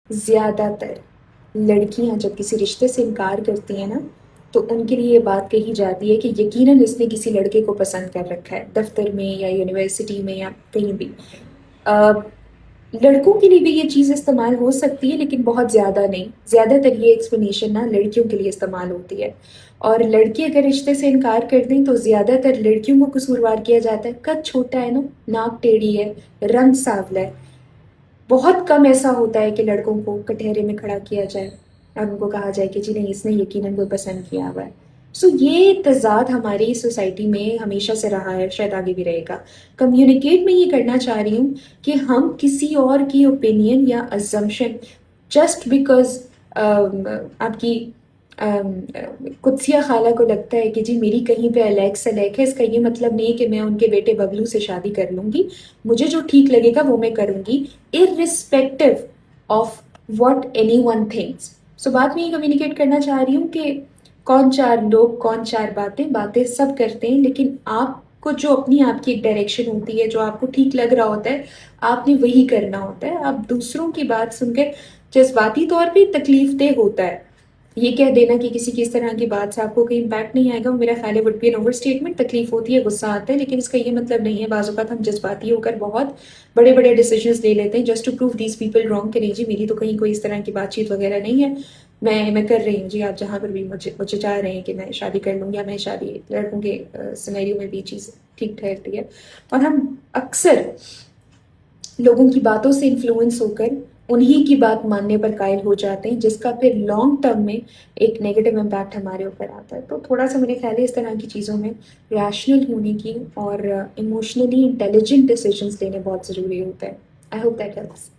زیادہ تر لڑکیاں جب کسی رشتے سے انکار کرتی ہیں نا تو ان کے لیے یہ بات کہی جاتی ہے کہ یقیناً اس نے کسی لڑکے کو پسند کر رکھا ہے، دفتر میں یا یونیورسٹی میں یا کہیں بھی۔ آ، لڑکوں کے لیے بھی یہ چیز استعمال ہو سکتی ہے لیکن بہت زیادہ نہیں، زیادہ تر یہ ایکسپلینیشن نا لڑکیوں کے لیے استعمال ہوتی ہے، اور لڑکے اگر رشتے سے انکار کر دیں تو زیادہ تر لڑکیوں کو قصوروار کیا جاتا ہے، قد چھوٹا ہے نا، ناک ٹیڑھی ہے، رنگ سانولا ہے۔ بہت کم ایسا ہوتا ہے کہ لڑکوں کو کٹہرے میں کھڑا کیا جائے اور ان کو کہا جائے کہ جی نہیں، اس نے یقیناً کوئی پسند کیا ہوا ہے۔ سو یہ تضاد ہماری سوسائٹی میں ہمیشہ سے رہا ہے، شاید آگے بھی رہے گا۔ کمیونیکیٹ میں یہ کرنا چاہ رہی ہوں کہ ہم کسی اور کی اوپینین یا ازمپشن جسٹ بیکاز آپ کی قدسیہ خالہ کو لگتا ہے کہ جی میری کہیں پہ الیکس سلیک ہے، اس کا یہ مطلب نہیں کہ میں ان کے بیٹے ببلو سے شادی کر لوں گی، مجھے جو ٹھیک لگے گا وہ میں کروں گی irrespective of what anyone thinks۔ سو بات میں یہ کمیونیکیٹ کرنا چاہ رہی ہوں کہ کون چار لوگ، کون چار باتیں، باتیں سب کرتے ہیں، لیکن آپ کو جو اپنی آپ کی ایک ڈائریکشن ہوتی ہے، جو آپ کو ٹھیک لگ رہا ہوتا ہے، آپ نے وہی کرنا ہوتا ہے۔ آپ دوسروں کی بات سن کے جذباتی طور پہ تکلیف دہ ہوتا ہے، یہ کہہ دینا کہ کسی کی اس طرح کی بات سے آپ کو کوئی امپیکٹ نہیں آئے گا، وہ میرا خیال ہے وڈ بی این اوور اسٹیٹمنٹ۔ تکلیف ہوتی ہے، غصہ آتا ہے، لیکن اس کا یہ مطلب نہیں ہے۔ بعض اوقات ہم جذباتی ہو کر بہت بڑے بڑے ڈیسیجنس لے لیتے ہیں just to prove these people wrong, کہ نہیں جی میری تو کہیں کوئی اس طرح کی بات چیت وغیرہ نہیں ہے، میں کر رہی ہوں جی، آپ جہاں پر بھی مجھے چاہ رہے ہیں کہ میں شادی کر لوں، یا میں شادی، لڑکوں کے سینیریو میں بھی چیز ٹھیک ٹھہرتی ہے۔ اور ہم اکثر لوگوں کی باتوں سے انفلوئنس ہو کر انہی کی بات ماننے پر قائل ہو جاتے ہیں، جس کا پھر لانگ ٹرم میں ایک نیگیٹو امپیکٹ ہمارے اوپر آتا ہے۔ تو تھوڑا سا میرے خیال ہے اس طرح کی چیزوں میں ریشنل ہونے کی اور ایموشنلی انٹیلیجنٹ ڈیسیجنس لینے بہت ضروری ہوتا ہے۔ I hope that helps.